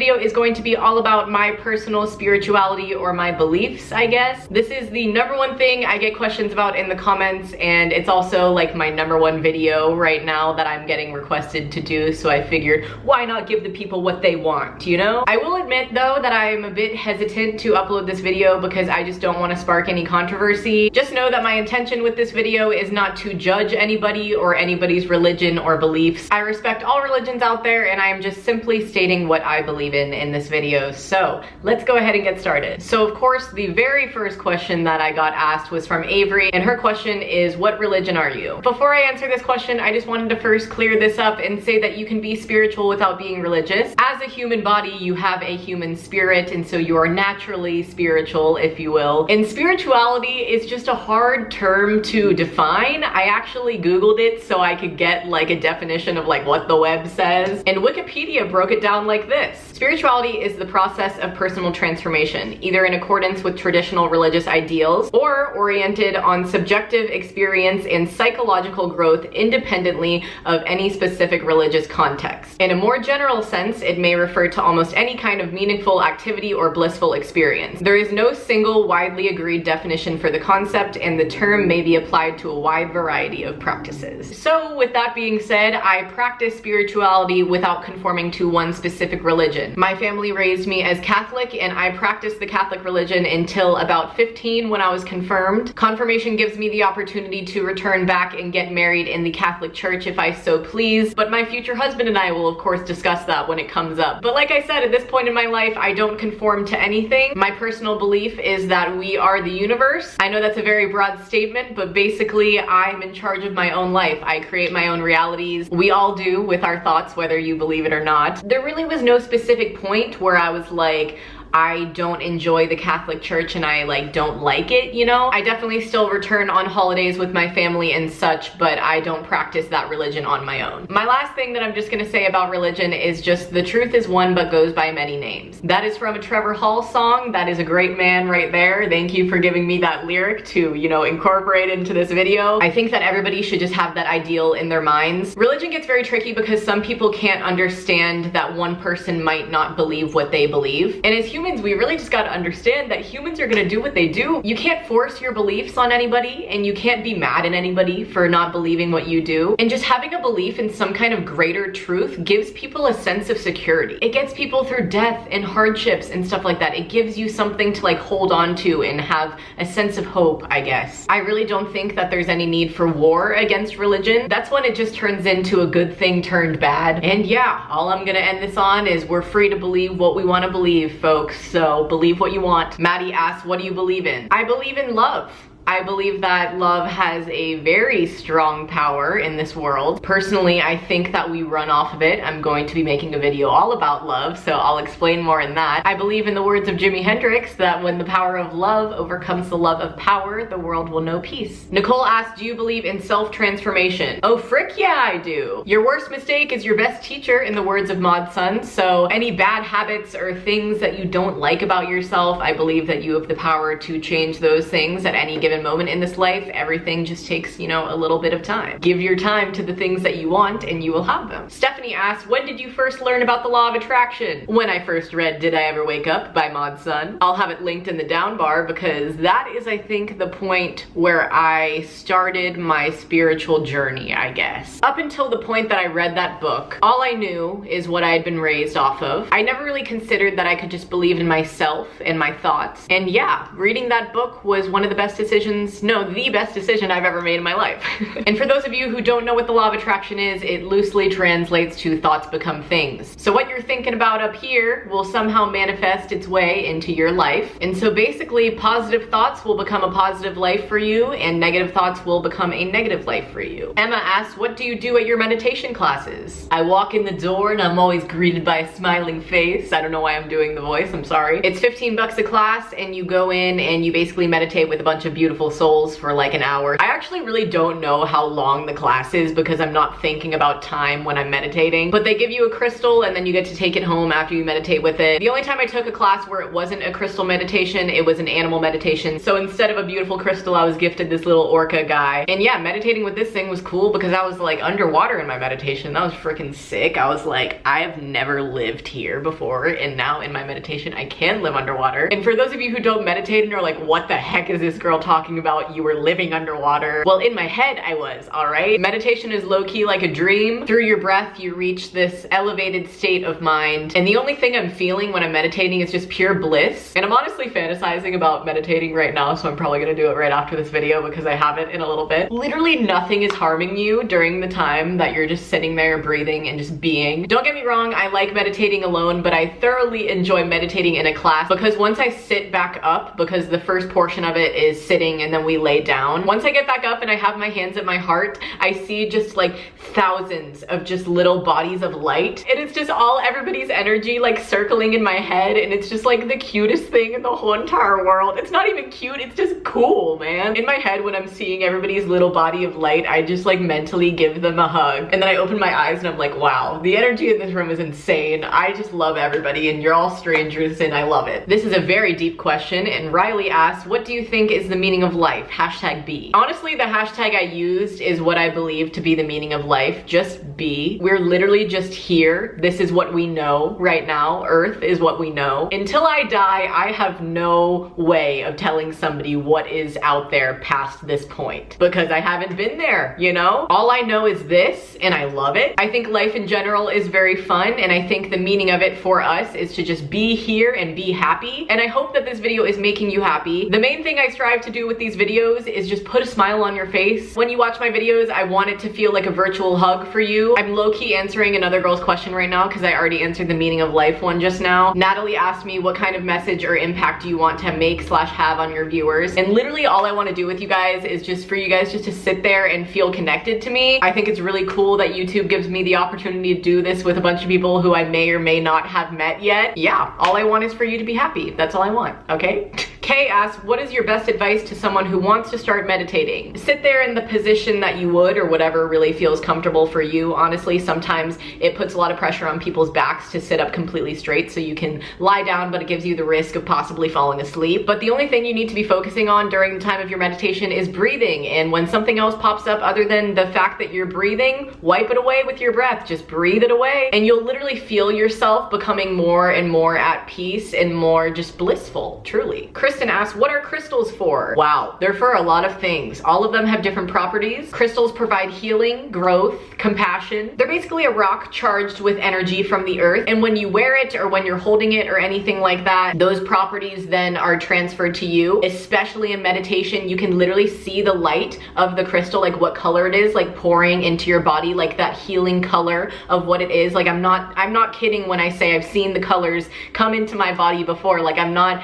video is going to be all about my personal spirituality or my beliefs, I guess. This is the #1 thing I get questions about in the comments, and it's also like my #1 video right now that I'm getting requested to do, so I figured why not give the people what they want, you know? I will admit though that I'm a bit hesitant to upload this video because I just don't want to spark any controversy. Just know that my intention with this video is not to judge anybody or anybody's religion or beliefs. I respect all religions out there, and I am just simply stating what I believe in this video. So let's go ahead and get started. So of course, the very first question that I got asked was from Avery, and her question is, what religion are you? Before I answer this question, I just wanted to first clear this up and say that you can be spiritual without being religious. As a human body, you have a human spirit, and so you are naturally spiritual, if you will. And spirituality is just a hard term to define. I actually Googled it so I could get like a definition of like what the web says, and Wikipedia broke it down like this. Spirituality is the process of personal transformation, either in accordance with traditional religious ideals or oriented on subjective experience and psychological growth independently of any specific religious context. In a more general sense, it may refer to almost any kind of meaningful activity or blissful experience. There is no single widely agreed definition for the concept, and the term may be applied to a wide variety of practices. So with that being said, I practice spirituality without conforming to one specific religion. My family raised me as Catholic, and I practiced the Catholic religion until about 15 when I was confirmed. Confirmation gives me the opportunity to return back and get married in the Catholic Church if I so please, but my future husband and I will of course discuss that when it comes up. But like I said, at this point in my life, I don't conform to anything. My personal belief is that we are the universe. I know that's a very broad statement, but basically I'm in charge of my own life. I create my own realities. We all do with our thoughts, whether you believe it or not. There really was no specific point where I was like, I don't enjoy the Catholic Church and I like don't like it, you know? I definitely still return on holidays with my family and such, but I don't practice that religion on my own. My last thing that I'm just gonna say about religion is just the truth is one but goes by many names. That is from a Trevor Hall song. That is a great man right there. Thank you for giving me that lyric to, you know, incorporate into this video. I think that everybody should just have that ideal in their minds. Religion gets very tricky because some people can't understand that one person might not believe what they believe. And as humans, we really just gotta understand that humans are gonna do what they do. You can't force your beliefs on anybody, and you can't be mad at anybody for not believing what you do. And just having a belief in some kind of greater truth gives people a sense of security. It gets people through death and hardships and stuff like that. It gives you something to like hold on to and have a sense of hope, I guess. I really don't think that there's any need for war against religion. That's when it just turns into a good thing turned bad. And yeah, all I'm gonna end this on is we're free to believe what we wanna believe, folks. So believe what you want. Maddie asks, what do you believe in? I believe in love. I believe that love has a very strong power in this world. Personally, I think that we run off of it. I'm going to be making a video all about love, so I'll explain more in that. I believe in the words of Jimi Hendrix that when the power of love overcomes the love of power, the world will know peace. Nicole asked, do you believe in self-transformation? Oh, frick yeah, I do. Your worst mistake is your best teacher, in the words of Mod Sun. So any bad habits or things that you don't like about yourself, I believe that you have the power to change those things at any given moment in this life. Everything just takes, you know, a little bit of time. Give your time to the things that you want and you will have them. Stephanie asks, when did you first learn about the law of attraction? When I first read Did I Ever Wake Up by Mod Sun. I'll have it linked in the down bar because that is, I think, the point where I started my spiritual journey, I guess. Up until the point that I read that book, all I knew is what I had been raised off of. I never really considered that I could just believe in myself and my thoughts. And yeah, reading that book was one of the best decisions the best decision I've ever made in my life. And for those of you who don't know what the law of attraction is, it loosely translates to thoughts become things. So what you're thinking about up here will somehow manifest its way into your life. And so basically positive thoughts will become a positive life for you and negative thoughts will become a negative life for you. Emma asks, what do you do at your meditation classes? I walk in the door and I'm always greeted by a smiling face. I don't know why I'm doing the voice, I'm sorry. It's $15 a class and you go in and you basically meditate with a bunch of beautiful beautiful souls for like an hour. I actually really don't know how long the class is because I'm not thinking about time when I'm meditating, but they give you a crystal and then you get to take it home after you meditate with it. The only time I took a class where it wasn't a crystal meditation, it was an animal meditation. So instead of a beautiful crystal, I was gifted this little orca guy. And yeah, meditating with this thing was cool because I was like underwater in my meditation. That was freaking sick. I was like, I have never lived here before, and now in my meditation I can live underwater. And for those of you who don't meditate and are like, what the heck is this girl talking about? You were living underwater. Well, in my head I was, all right? Meditation is low-key like a dream. Through your breath you reach this elevated state of mind, and the only thing I'm feeling when I'm meditating is just pure bliss. And I'm honestly fantasizing about meditating right now, so I'm probably gonna do it right after this video because I haven't in a little bit. Literally nothing is harming you during the time that you're just sitting there breathing and just being. Don't get me wrong, I like meditating alone, but I thoroughly enjoy meditating in a class because once I sit back up, because the first portion of it is sitting and then we lay down, once I get back up and I have my hands at my heart, I see just like thousands of just little bodies of light, and it's just all everybody's energy like circling in my head, and it's just like the cutest thing in the whole entire world. It's not even cute, it's just cool, man. In my head when I'm seeing everybody's little body of light, I just like mentally give them a hug, and then I open my eyes and I'm like, wow, the energy in this room is insane. I just love everybody and you're all strangers and I love it. This is a very deep question, and Riley asks, what do you think is the meaning of life? Hashtag be. Honestly, the hashtag I used is what I believe to be the meaning of life. Just be. We're literally just here. This is what we know right now. Earth is what we know. Until I die, I have no way of telling somebody what is out there past this point because I haven't been there, you know? All I know is this, and I love it. I think life in general is very fun, and I think the meaning of it for us is to just be here and be happy. And I hope that this video is making you happy. The main thing I strive to do with these videos is just put a smile on your face. When you watch my videos, I want it to feel like a virtual hug for you. I'm low-key answering another girl's question right now because I already answered the meaning of life one just now. Natalie asked me what kind of message or impact do you want to make / have on your viewers, and literally all I want to do with you guys is just for you guys just to sit there and feel connected to me. I think it's really cool that YouTube gives me the opportunity to do this with a bunch of people who I may or may not have met yet. Yeah, all I want is for you to be happy. That's all I want, okay? Kay asks, what is your best advice to someone who wants to start meditating? Sit there in the position that you would, or whatever really feels comfortable for you. Honestly, sometimes it puts a lot of pressure on people's backs to sit up completely straight so you can lie down, but it gives you the risk of possibly falling asleep. But the only thing you need to be focusing on during the time of your meditation is breathing. And when something else pops up other than the fact that you're breathing, wipe it away with your breath. Just breathe it away, and you'll literally feel yourself becoming more and more at peace and more just blissful, truly. Kristen asks, what are crystals for? Wow, they're for a lot of things. All of them have different properties. Crystals provide healing, growth, compassion. They're basically a rock charged with energy from the earth, and when you wear it or when you're holding it or anything like that, those properties then are transferred to you. Especially in meditation, you can literally see the light of the crystal, like what color it is, like pouring into your body, like that healing color of what it is. Like I'm not kidding when I say I've seen the colors come into my body before. Like I'm not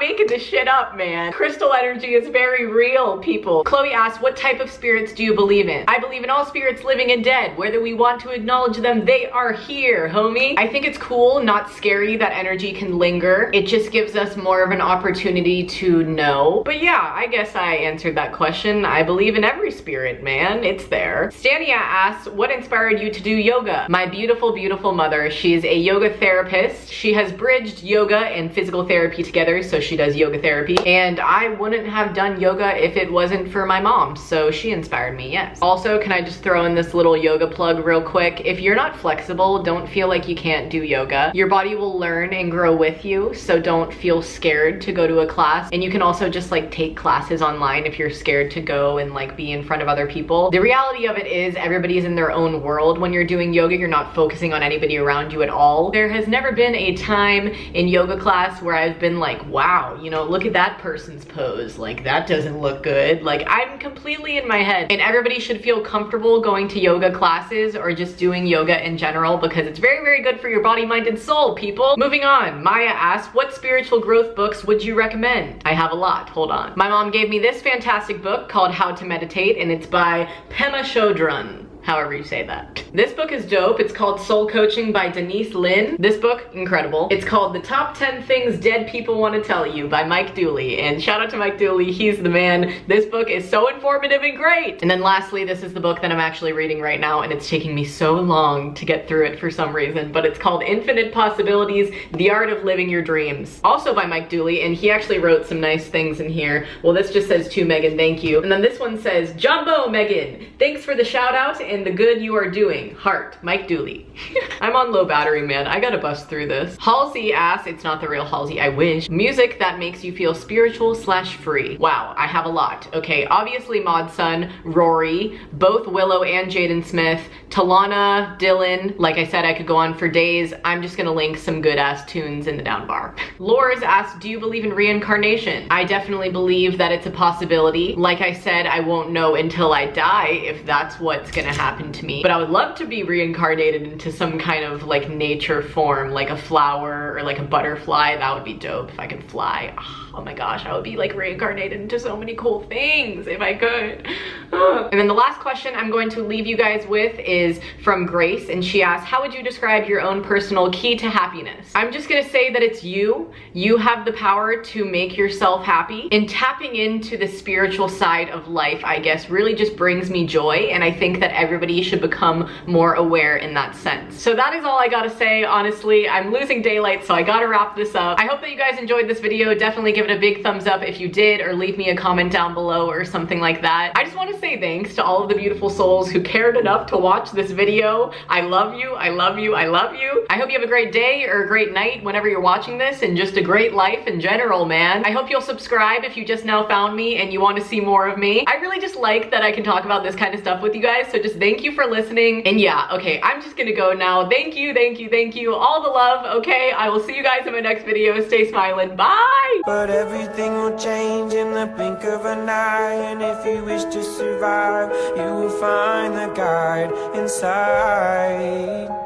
making this shit up, man. Crystal energy is very real, people. Chloe asks, what type of spirits do you believe in? I believe in all spirits, living and dead. Whether we want to acknowledge them, they are here, homie. I think it's cool, not scary, that energy can linger. It just gives us more of an opportunity to know. But yeah, I guess I answered that question. I believe in every spirit, man. It's there. Stania asks, what inspired you to do yoga? My beautiful, beautiful mother. She's a yoga therapist. She has bridged yoga and physical therapy together, so she does yoga therapy. And I wouldn't have done yoga if it wasn't for my mom, so she inspired me, yes. Also, can I just throw in this little yoga plug real quick? If you're not flexible, don't feel like you can't do yoga. Your body will learn and grow with you, so don't feel scared to go to a class. And you can also just like take classes online if you're scared to go and like be in front of other people. The reality of it is everybody's in their own world. When you're doing yoga, you're not focusing on anybody around you at all. There has never been a time in yoga class where I've been like, wow, you know, look at that person's pose. Like that doesn't look good. Like I'm completely in my head. And everybody should feel comfortable going to yoga classes or just doing yoga in general because it's very, very good for your body, mind, and soul, people. Moving on, Maya asks, what spiritual growth books would you recommend? I have a lot, hold on. My mom gave me this fantastic book called How to Meditate, and it's by Pema Chodron. however you say that. This book is dope. It's called Soul Coaching by Denise Lynn. This book, incredible. It's called The Top 10 Things Dead People Want to Tell You by Mike Dooley. And shout out to Mike Dooley, he's the man. This book is so informative and great. And then lastly, this is the book that I'm actually reading right now, and it's taking me so long to get through it for some reason, but it's called Infinite Possibilities, The Art of Living Your Dreams. Also by Mike Dooley, and he actually wrote some nice things in here. Well, this just says to Megan, thank you. And then this one says, Jumbo Megan, thanks for the shout out and the good you are doing. Heart, Mike Dooley. I'm on low battery, man. I gotta bust through this. Halsey asks, it's not the real Halsey, I wish. Music that makes you feel spiritual / free. Wow, I have a lot. Okay, obviously Maud's son, Rory, both Willow and Jaden Smith, Talana, Dylan. Like I said, I could go on for days. I'm just gonna link some good ass tunes in the down bar. Lors asks, do you believe in reincarnation? I definitely believe that it's a possibility. Like I said, I won't know until I die if that's what's gonna happen to me. But I would love to be reincarnated into some kind of like nature form, like a flower or like a butterfly. That would be dope if I could fly. Oh my gosh, I would be like reincarnated into so many cool things if I could. And then the last question I'm going to leave you guys with is from Grace, and she asks, how would you describe your own personal key to happiness? I'm just gonna say that it's you. You have the power to make yourself happy, and tapping into the spiritual side of life, I guess, really just brings me joy, and I think that everybody should become more aware in that sense. So that is all I gotta say, honestly. I'm losing daylight, so I gotta wrap this up. I hope that you guys enjoyed this video. Definitely give it a big thumbs up if you did, or leave me a comment down below or something like that. I just want to say thanks to all of the beautiful souls who cared enough to watch this video. I love you, I love you, I love you. I hope you have a great day or a great night whenever you're watching this, and just a great life in general, man. I hope you'll subscribe if you just now found me and you want to see more of me. I really just like that I can talk about this kind of stuff with you guys, so just thank you for listening. And yeah, okay, I'm just gonna go now. Thank you, thank you, thank you. All the love, okay? I will see you guys in my next video. Stay smiling, bye! But everything will change in the blink of an eye, and if you wish to survive, you will find the guide inside.